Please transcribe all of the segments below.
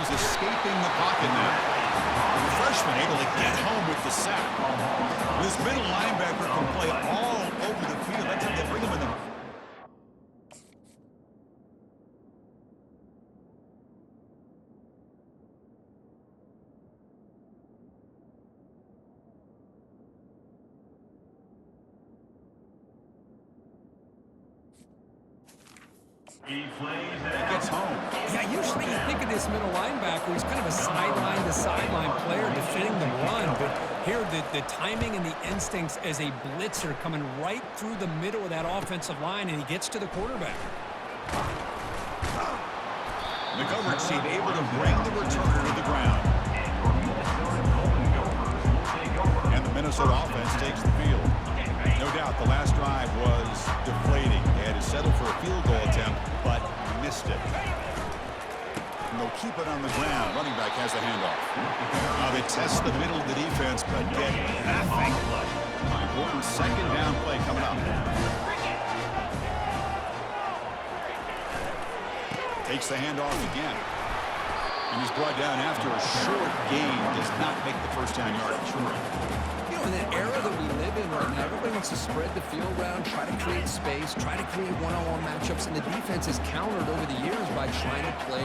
He's escaping the pocket now. The freshman able to get home with the sack. This middle linebacker can play all over the field. That's how they bring him in the... He gets home. Yeah, usually you think of this middle linebacker, he's kind of a sideline-to-sideline player defending the run, but here the timing and the instincts as a blitzer coming right through the middle of that offensive line, and he gets to the quarterback. The coverage team able to bring the returner to the ground. And the Minnesota offense takes the field. No doubt the last drive was deflating. They had to settle for a field goal attempt, but missed it. And they'll keep it on the ground. Running back has the handoff. Now they test the middle of the defense, but get nothing. Important second down play coming up. Takes the handoff again. And he's brought down after a short gain. Does not make the first down yardage. You know, in the era that we live in right now, everybody wants to spread the field around, try to create space, try to create one-on-one matchups, and the defense has countered over the years by trying to play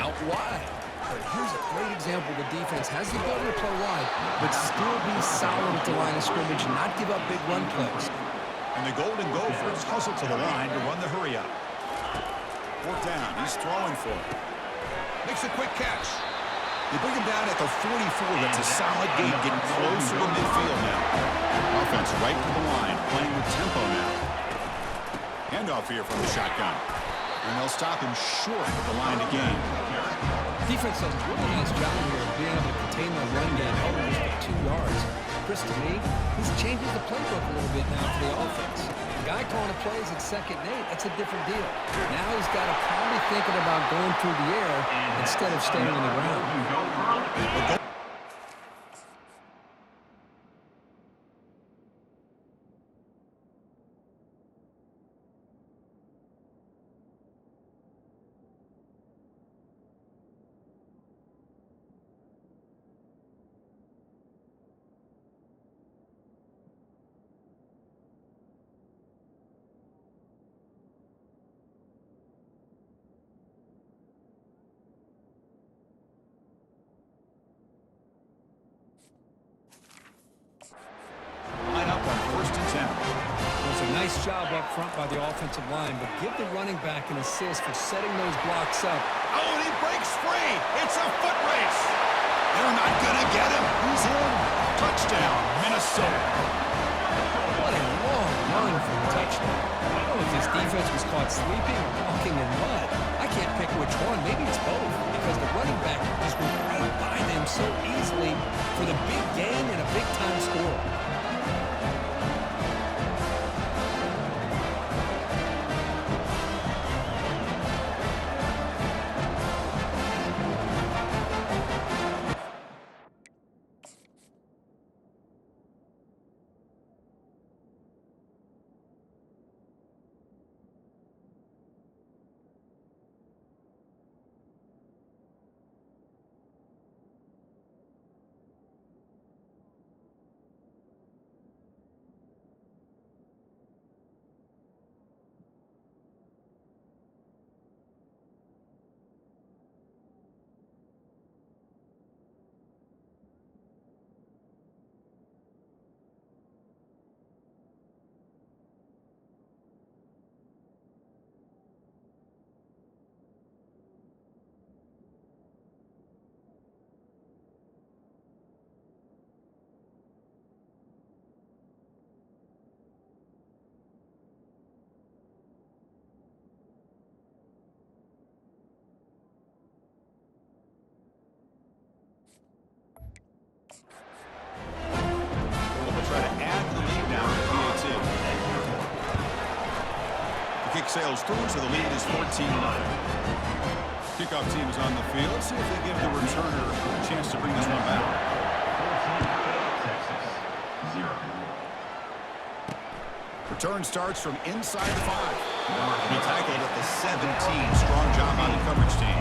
out wide. But here's a great example. The defense has the ability to play wide, but still be solid at the line of scrimmage, not give up big run plays. And the Golden Gophers hustle to the line to run the hurry up. Fourth down. He's throwing for it. Makes a quick catch. They bring him down at the 44. That's a solid gain, getting closer to midfield now. Offense right to the line, playing with tempo now. Handoff here from the shotgun. And they'll stop him short at the line to gain. Defense does a really nice job here of being able to contain the run game, held him just 2 yards. Chris, to me, he's changes the playbook a little bit now for the offense. The guy calling the plays at 2nd and 8, that's a different deal. Now he's got to probably thinking about going through the air instead of staying on the ground. Nice job up front by the offensive line, but give the running back an assist for setting those blocks up. Oh, and he breaks free. It's a foot race. They're not going to get him. He's in. Touchdown, Minnesota. What a long run for a touchdown. I don't know if this defense was caught sleeping or walking in mud. I can't pick which one. Maybe it's both, because the running back just went right by them so easily for the big gain and a big-time score. Kick sails through, so the lead is 14-0. Kickoff team is on the field. See if they give the returner a chance to bring this one back. Return starts from inside the 5. He tackled at the 17. Strong job on the coverage team.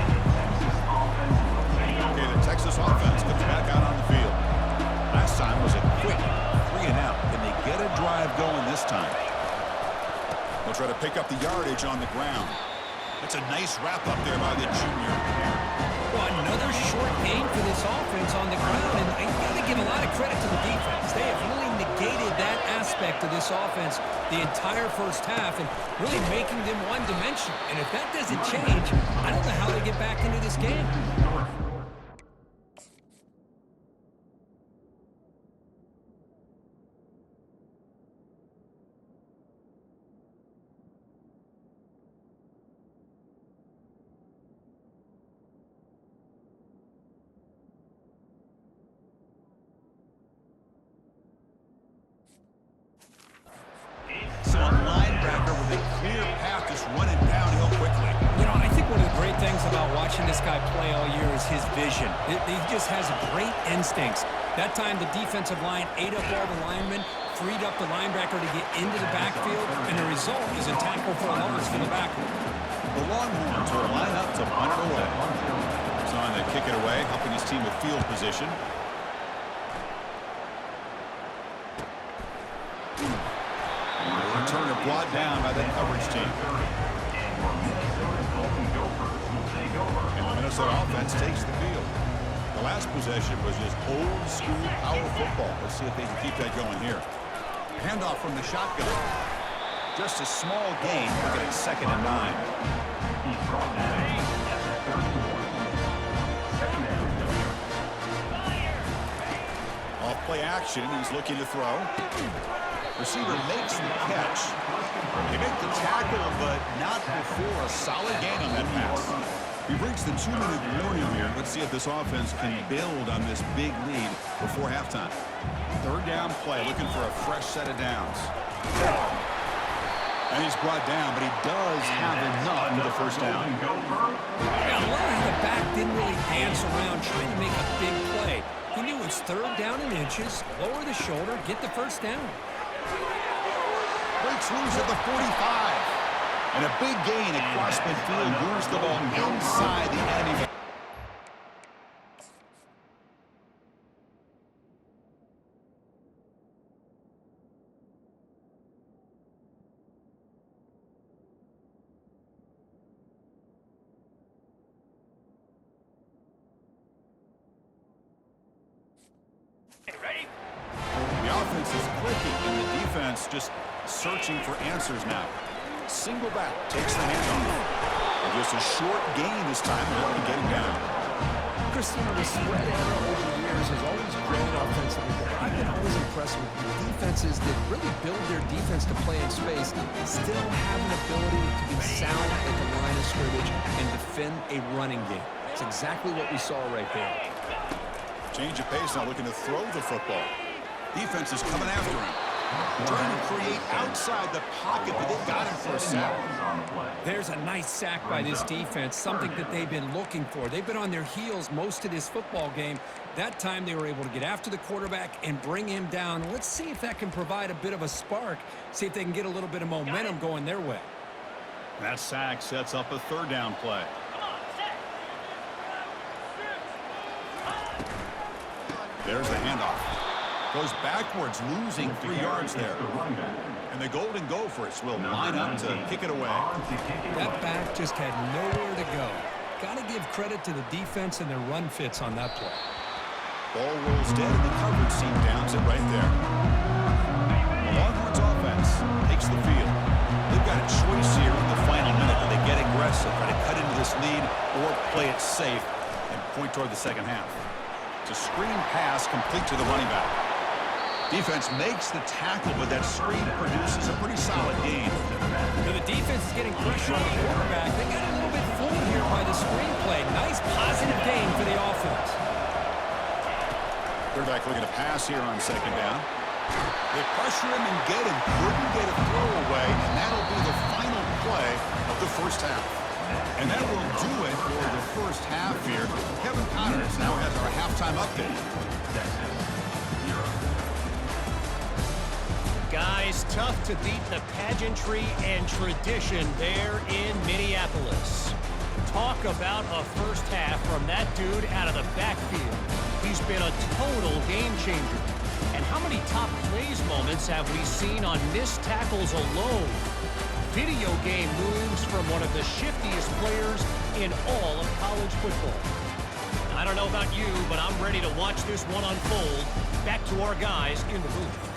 try to pick up the yardage on the ground. That's a nice wrap-up there by the junior. Well, another short gain for this offense on the ground, and you got to give a lot of credit to the defense. They have really negated that aspect of this offense the entire first half and really making them one-dimensional. And if that doesn't change, I don't know how they get back into this game. So a linebacker with a clear path just running downhill quickly. You know, I think one of the great things about watching this guy play all year is his vision. He just has great instincts. That time, the defensive line ate up all the linemen, freed up the linebacker to get into the backfield, and the result is a tackle for a loss for the backfield. The Longhorns will line up to punt it away. He's on to kick it away, helping his team with field position. Return it brought down by that coverage team. And the Minnesota offense takes the field. The last possession was just old school power football. Let's see if they can keep that going here. Handoff from the shotgun. Just a small gain. Looking at 2nd and 9. Off play action. He's looking to throw. Receiver makes the catch. They make the tackle, but not before a solid gain on that pass. We've reached the 2-minute warning here. Let's see if this offense can build on this big lead before halftime. 3rd down play, looking for a fresh set of downs. And he's brought down, but he does have enough for the first down. Yeah, I love how the back didn't really dance around trying to make a big play. He knew it's 3rd down in inches, lower the shoulder, get the first down. Breaks loose at the 45. And a big gain across midfield moves the ball inside the enemy. Ready? The offense is clicking, and the defense just searching for answers now. Single back takes the handoff. And just a short gain this time, and they're getting down. Christina, the spread era over the years has always grown offensively, but I've been always impressed with the defenses that really build their defense to play in space, still have an ability to be sound at the line of scrimmage and defend a running game. It's exactly what we saw right there. Change of pace now, looking to throw the football. Defense is coming after him. Trying to create outside the pocket, but they got him for a sack. There's a nice sack by this defense, something that they've been looking for. They've been on their heels most of this football game. That time they were able to get after the quarterback and bring him down. Let's see if that can provide a bit of a spark, see if they can get a little bit of momentum going their way. That sack sets up a 3rd down play. There's the handoff. Goes backwards, losing 3 yards there. And the Golden Gophers will line up to kick it away. That back just had nowhere to go. Got to give credit to the defense and their run fits on that play. Ball rolls dead, and the coverage team downs it right there. The Longhorns offense takes the field. They've got a choice here in the final minute. Do they get aggressive, try to cut into this lead, or play it safe and point toward the second half? It's a screen pass complete to the running back. Defense makes the tackle, but that screen produces a pretty solid gain. Now the defense is getting pressure on the quarterback. They got a little bit fooled here by the screen play. Nice positive gain for the offense. Quarterback looking to pass here on 2nd down. They pressure him and get him. Couldn't get a throw away, and that'll be the final play of the first half. And that will do it for the first half here. Kevin Connors now has our halftime update. Guys, tough to beat the pageantry and tradition there in Minneapolis. Talk about a first half from that dude out of the backfield. He's been a total game changer. And how many top plays moments have we seen on missed tackles alone? video game moves from one of the shiftiest players in all of college football. I don't know about you, but I'm ready to watch this one unfold. Back to our guys in the booth.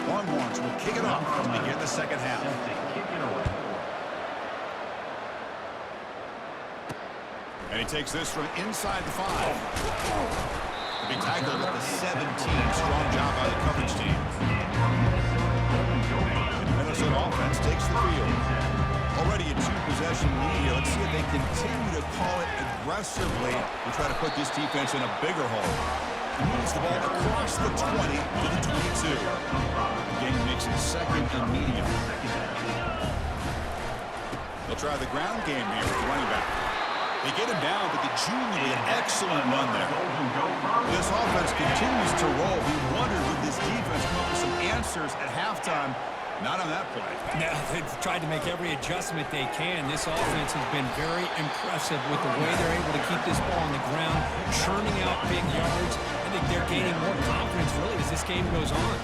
Longhorns will kick it off to begin the second half. And he takes this from inside the 5. To be tackled at the 17. Strong job by the coverage team. The Minnesota offense takes the field. Already a 2-possession lead here. Let's see if they continue to call it aggressively and try to put this defense in a bigger hole. He moves the ball across the 20 to the 22. Again, makes it second and medium. They'll try the ground game here with the running back. They get him down, but the junior with an excellent run there. This offense continues to roll. We wondered, would this defense come up with some answers at halftime? Not on that play. No, they've tried to make every adjustment they can. This offense has been very impressive with the way they're able to keep this ball on the ground, churning out big yards. I think they're gaining more confidence, really, as this game goes on.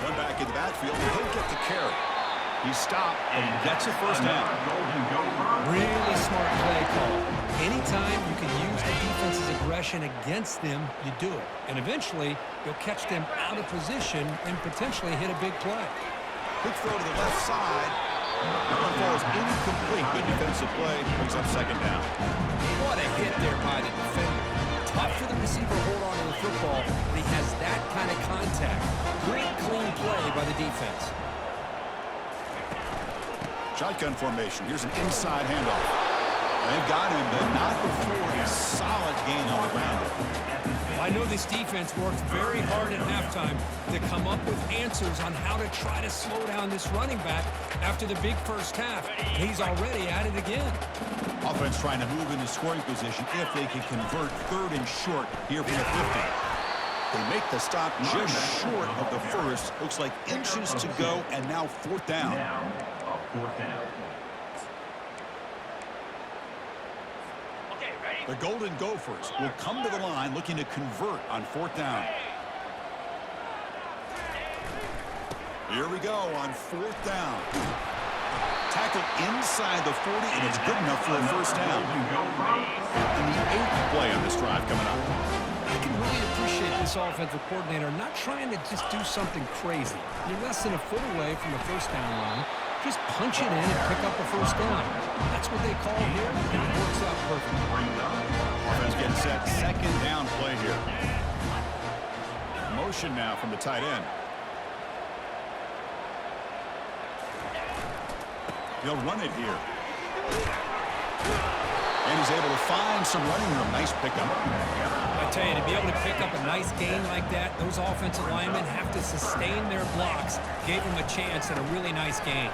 Run back in the backfield, and he'll get the carry. He stopped, and he gets a first down. Really smart play call. Anytime you can use the defense's aggression against them, you do it. And eventually, you'll catch them out of position and potentially hit a big play. Quick throw to the left side. That one falls incomplete. Good defensive play. Brings up second down. What a hit there by the defender. Tough for the receiver to hold on to the football, but he has that kind of contact. Good, clean play by the defense. Shotgun formation. Here's an inside handoff. They've got him, but not before a solid gain on the ground. I know this defense worked very hard at halftime to come up with answers on how to try to slow down this running back after the big first half. And he's already at it again. Offense trying to move into scoring position if they can convert third and short here from the 50. They make the stop just short of the first. Looks like inches to go, and now fourth down. The Golden Gophers will come to the line looking to convert on fourth down. Here we go on fourth down. Tackle inside the 40, and it's good enough for a first down. And the 8th play on this drive coming up. I can really appreciate this offensive coordinator not trying to just do something crazy. You're less than a foot away from the first down line. Just punch it in and pick up a first down. That's what they call here, and it works out perfectly. Offense getting set. Second down play here. Motion now from the tight end. They'll run it here. And he's able to find some running room. Nice pickup. I tell you, to be able to pick up a nice gain like that, those offensive linemen have to sustain their blocks. Gave him a chance at a really nice gain.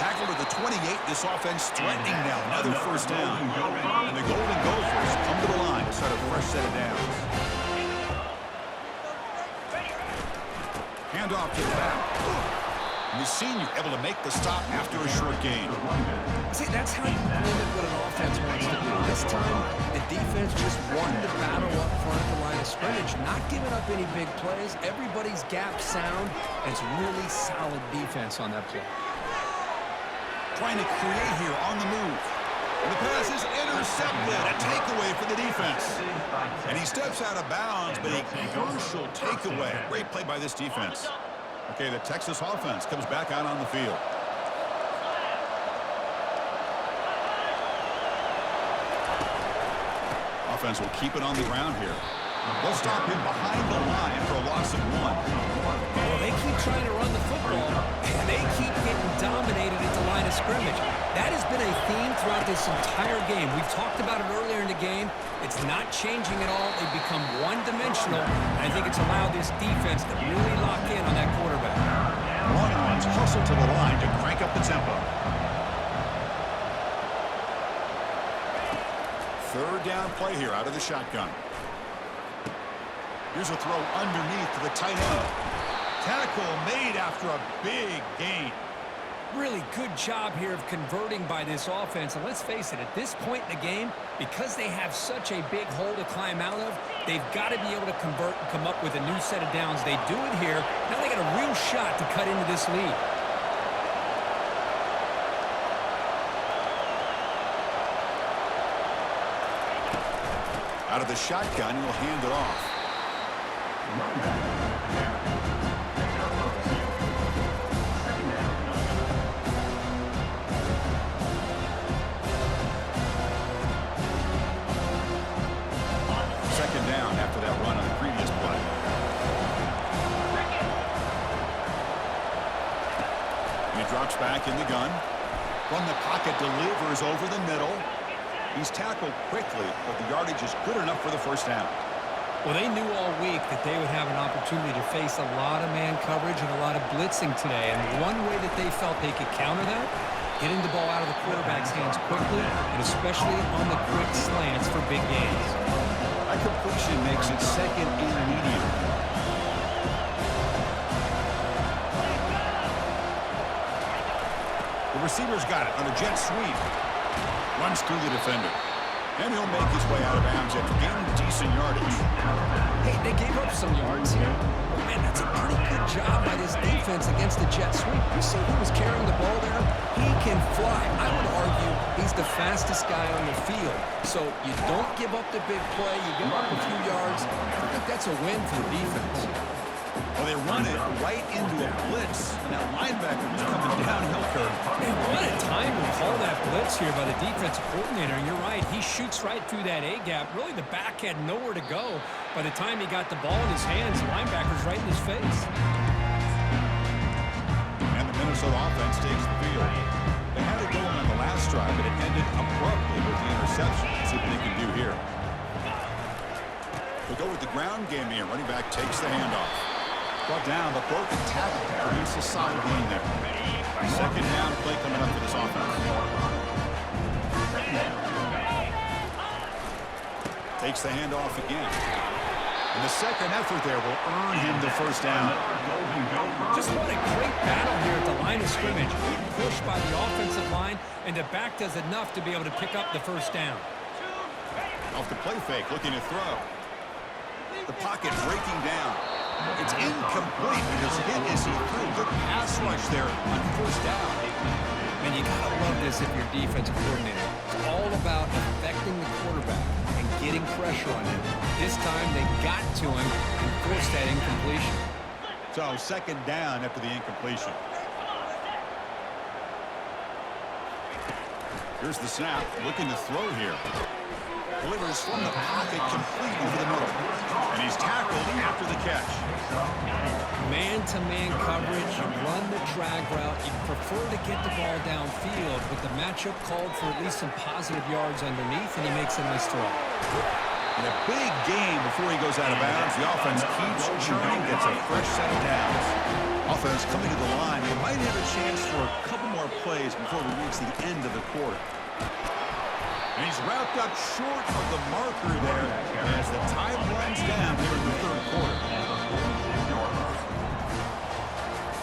Tackle to the 28. This offense threatening now. Another first down. And the Golden Gophers come to the line to start a fresh set of downs. Hand off to the back. And the senior able to make the stop after a short gain. See, that's how you limit what an offense wants to do. This time, the defense just wanted to battle up front at the line of scrimmage, not giving up any big plays. Everybody's gap sound, and it's really solid defense on that play. Trying to create here on the move. And the pass is intercepted. A takeaway for the defense. And he steps out of bounds, but a crucial takeaway. Great play by this defense. Okay, the Texas offense comes back out on the field. Offense will keep it on the ground here. They'll stop him behind the line for a loss of 1. Well, they keep trying to run the football, and they keep getting dominated at the line of scrimmage. That has been a theme throughout this entire game. We've talked about it earlier in the game. It's not changing at all. They've become one-dimensional, and I think it's allowed this defense to really lock in on that quarterback. Longhorns hustle to the line to crank up the tempo. Third down play here out of the shotgun. Here's a throw underneath to the tight end. Tackle made after a big gain. Really good job here of converting by this offense. And let's face it, at this point in the game, because they have such a big hole to climb out of, they've got to be able to convert and come up with a new set of downs. They do it here. Now they got a real shot to cut into this lead. Out of the shotgun, he'll hand it off. Second down after that run on the previous play. He drops back in the gun. From the pocket, delivers over the middle. He's tackled quickly, but the yardage is good enough for the first down. Well, they knew all week that they would have an opportunity to face a lot of man coverage and a lot of blitzing today. And one way that they felt they could counter that, getting the ball out of the quarterback's hands quickly, and especially on the quick slants for big gains. That completion makes it second and medium. The receiver's got it on a jet sweep. Runs through the defender. And he'll make his way out of bounds after gaining decent yardage. Hey, they gave up some yards here. But man, that's a pretty good job by this defense against the jet sweep. You see who was carrying the ball there? He can fly. I would argue he's the fastest guy on the field. So you don't give up the big play. You give up a few yards. I think that's a win for the defense. Well, they run it right into a blitz, and that linebacker was coming downhill curve. Man, what a time to call that blitz here by the defensive coordinator. And you're right, he shoots right through that A-gap. Really, the back had nowhere to go. By the time he got the ball in his hands, the linebacker's right in his face. And the Minnesota offense takes the field. They had it going on the last drive, but it ended abruptly with the interception. Let's see what they can do here. They'll go with the ground game here. Running back takes the handoff. Brought down, but broken tackle to produce a solid gain there. Second down play coming up for this offense. Takes the handoff again. And the second effort there will earn him the first down. Just what a great battle here at the line of scrimmage. Pushed by the offensive line, and the back does enough to be able to pick up the first down. Off the play fake, looking to throw. The pocket breaking down. It's incomplete because hit as he threw. Good pass rush there on first down. And you gotta love this if you're defensive coordinator. It's all about affecting the quarterback and getting pressure on him. This time they got to him and forced that incompletion. So second down after the incompletion. Here's the snap. Looking to throw here. Delivers from the pocket, complete over the middle. And he's tackled after the catch. Man-to-man coverage, you run the drag route, you prefer to get the ball downfield, but the matchup called for at least some positive yards underneath, and he makes a nice throw. In a big game before he goes out of bounds, the offense keeps churning, gets a fresh set of downs. Offense coming to the line. They might have a chance for a couple more plays before we reach the end of the quarter. And he's wrapped up short of the marker there as the time runs down here in the third quarter.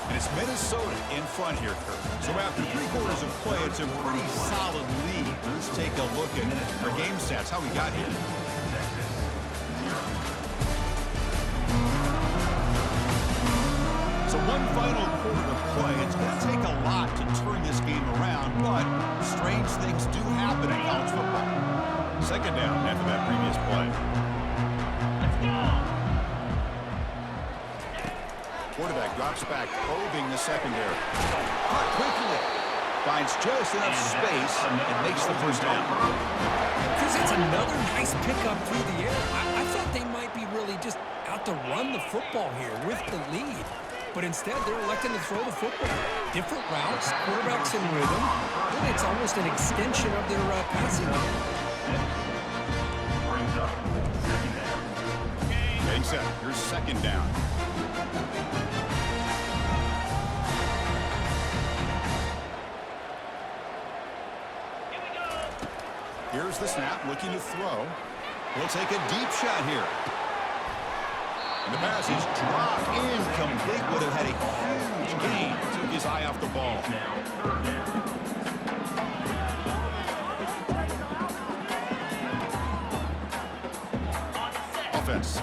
And it's Minnesota in front here, Kurt. So after 3 quarters of play, it's a pretty solid lead. Let's take a look at our game stats, how we got here. So one final quarter to play. It's going to take a lot to turn this game around, but strange things do happen in college football. Second down after that previous play. Quarterback drops back, probing the secondary. Caught quickly. Finds just enough space and makes the first down. Because it's another nice pickup through the air. I thought they might be really just out to run the football here with the lead. But instead, they're electing to throw the football. Different routes, quarterbacks in rhythm. Really, it's almost an extension of their passing game. Getting set. Here's second down. Here Here's the snap, looking to throw. He'll take a deep shot here. And the pass is dropped incomplete. Would have had a huge gain. Took his eye off the ball. Offense.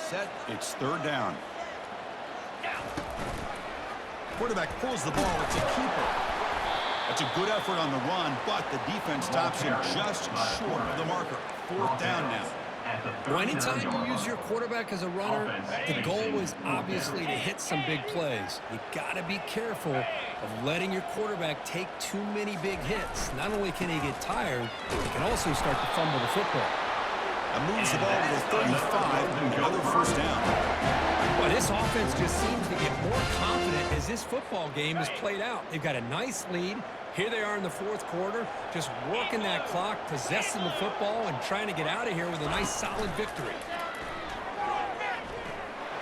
Set. It's third down. Quarterback pulls the ball. It's a keeper. That's a good effort on the run, but the defense stops him just short of the marker. Fourth down now. Well, anytime you use your quarterback as a runner, the goal is obviously to hit some big plays. You got to be careful of letting your quarterback take too many big hits. Not only can he get tired, he can also start to fumble the football. And moves the ball to the 35, another first down. Well, this offense just seems to get more confident as this football game is played out. They've got a nice lead. Here they are in the fourth quarter, just working that clock, possessing the football, and trying to get out of here with a nice, solid victory.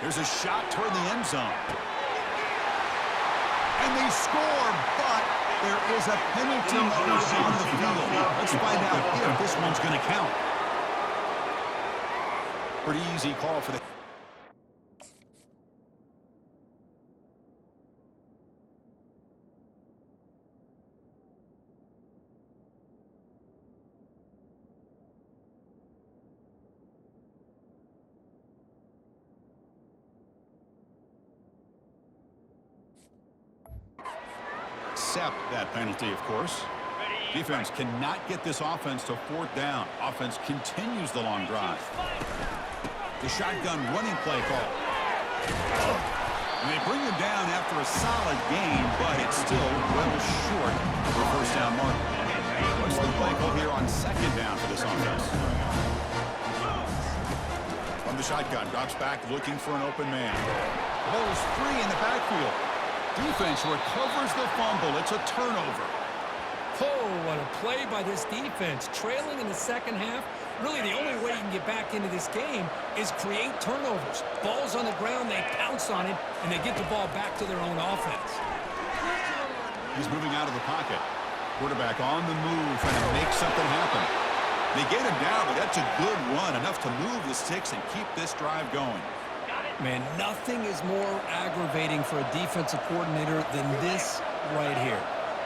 Here's a shot toward the end zone. And they score, but there is a penalty on the field. Let's find out if this one's going to count. Pretty easy call for the... Accept that penalty, of course. Defense cannot get this offense to fourth down. Offense continues the long drive. The shotgun running play call. And they bring him down after a solid gain, but it's still well short of the first down mark. What's the play call here on second down for this offense? From the shotgun, drops back looking for an open man. The ball is free in the backfield. Defense recovers the fumble. It's a turnover. Oh, what a play by this defense. Trailing in the second half, really the only way you can get back into this game is create turnovers. Ball's on the ground, they pounce on it, and they get the ball back to their own offense. He's moving out of the pocket. Quarterback on the move, trying to make something happen. They get him down, but that's a good run, enough to move the sticks and keep this drive going. Man, nothing is more aggravating for a defensive coordinator than this right here.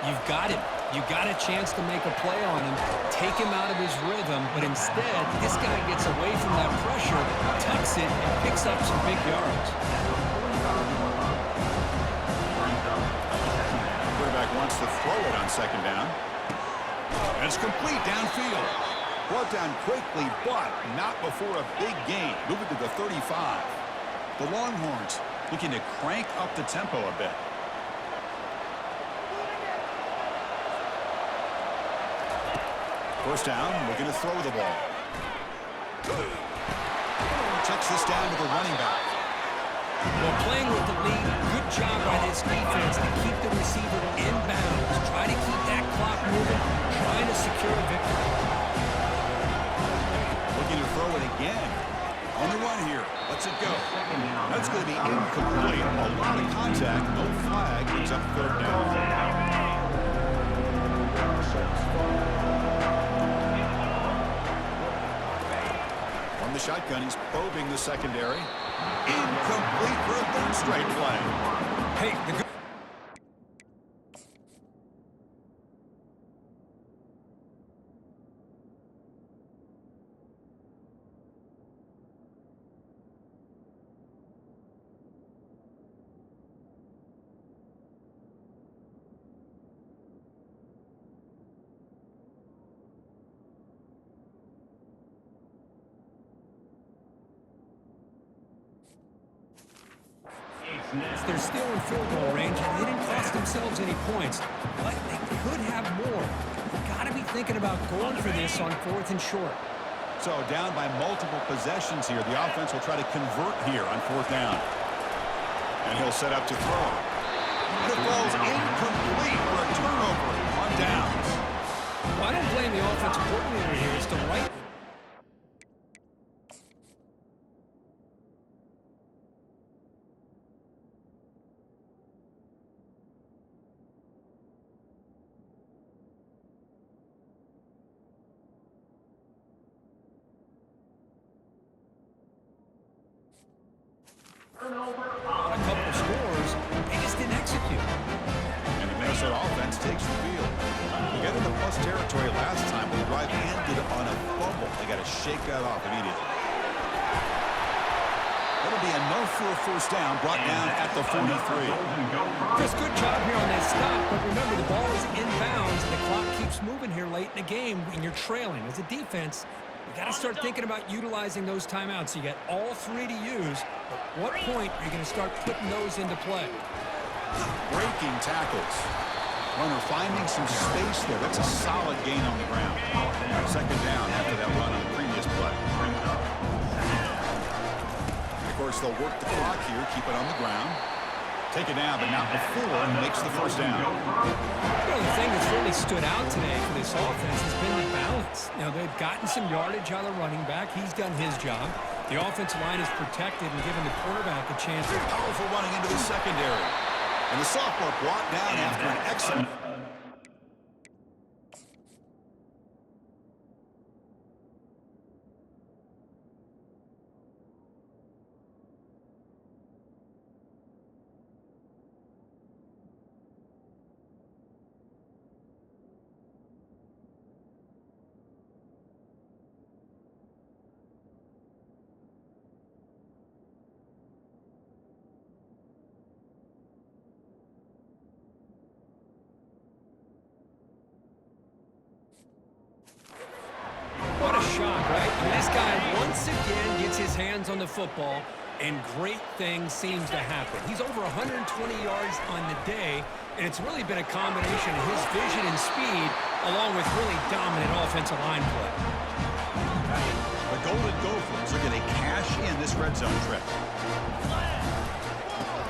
You've got him. You got a chance to make a play on him, take him out of his rhythm, but instead, this guy gets away from that pressure, tucks it, and picks up some big yards. Quarterback wants to throw it on second down. And it's complete downfield. Brought down quickly, but not before a big gain. Moving to the 35. The Longhorns looking to crank up the tempo a bit. First down, looking to throw the ball. Checks this down to the running back. Well, playing with the lead, good job by this defense to keep the receiver in bounds. Try to keep that clock moving, trying to secure a victory. Looking to throw it again. On the run here. Lets it go. That's going to be incomplete. A lot of contact. No flag. Brings up third down. From the shotgun, he's probing the secondary. Incomplete for a third straight play. Hey, the good... They're still in field goal range, and they didn't cost themselves any points, but they could have more. You've got to be thinking about going for this on fourth and short. So down by multiple possessions here. The offense will try to convert here on 4th down. And he'll set up to throw. And it falls incomplete for a turnover on downs. Well, I don't blame the offensive coordinator here. It's the right. On a couple of scores, they just didn't execute. And the Minnesota offense takes the field. We got into plus territory last time. The drive ended on a fumble. They got to shake that off immediately. That'll be enough for a 1st down, brought down at the 43. Chris, good job here on that stop, but remember the ball is inbounds and the clock keeps moving here late in the game when you're trailing. As a defense, you got to start thinking about utilizing those timeouts. You got all 3 to use. At what point are you going to start putting those into play? Breaking tackles. Runner finding some space there. That's a solid gain on the ground. 2nd down after that run on the previous play. Of course, they'll work the clock here, keep it on the ground. Take it down, but not before it makes the 1st down. Well, the thing that's really stood out today for this offense has been the balance. Now, they've gotten some yardage out of the running back. He's done his job. The offensive line is protected and given the quarterback a chance. Powerful running into the secondary. And the sophomore brought down after an excellent... What a shot, right? And this guy once again gets his hands on the football, and great things seems to happen. He's over 120 yards on the day, and it's really been a combination of his vision and speed, along with really dominant offensive line play. The Golden Gophers are going to cash in this red zone trip.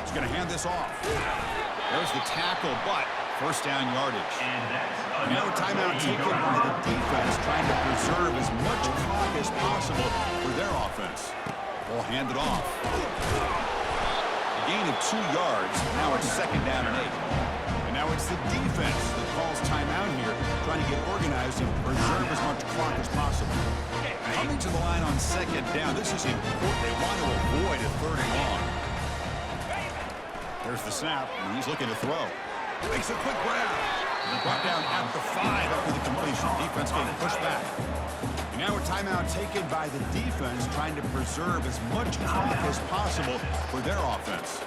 He's going to hand this off. There's the tackle, but 1st down yardage. Now a timeout taken by the defense, trying to preserve as much clock as possible for their offense. Ball handed off. A gain of 2 yards. Now it's 2nd down and 8. And now it's the defense that calls timeout here, trying to get organized and preserve as much clock as possible. Coming to the line on 2nd down, this is important. They want to avoid a 3rd and long. There's the snap, and he's looking to throw. Makes a quick grab. Brought down at the 5 after the completion. Defense getting pushed back. And now a timeout taken by the defense, trying to preserve as much clock as possible for their offense.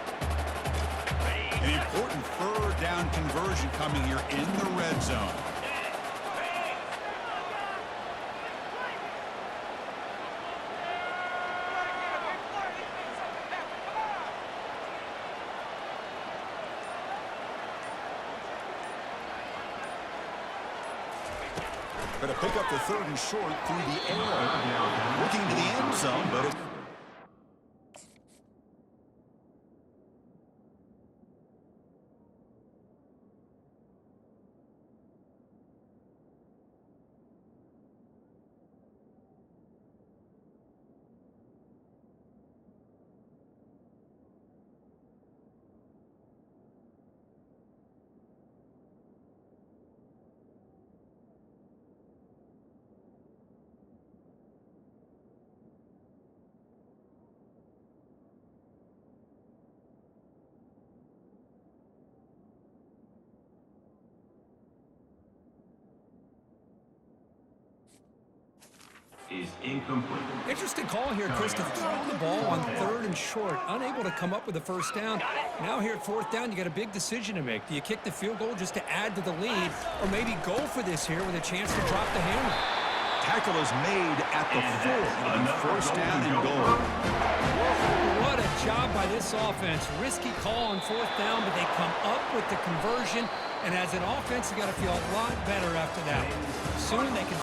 An important 3rd down conversion coming here in the red zone. Going to pick up the 3rd and short through the air. Looking to the end zone, but it's... is incomplete. Interesting call here, Chris, to throw the ball on 3rd and short, unable to come up with a 1st down. Now here at 4th down, you got a big decision to make. Do you kick the field goal just to add to the lead, or maybe go for this here with a chance to drop the hammer? Tackle is made at the 4 on 1st down and goal. What a job by this offense. Risky call on 4th down, but they come up with the conversion. And as an offense, you got to feel a lot better after that. Soon they can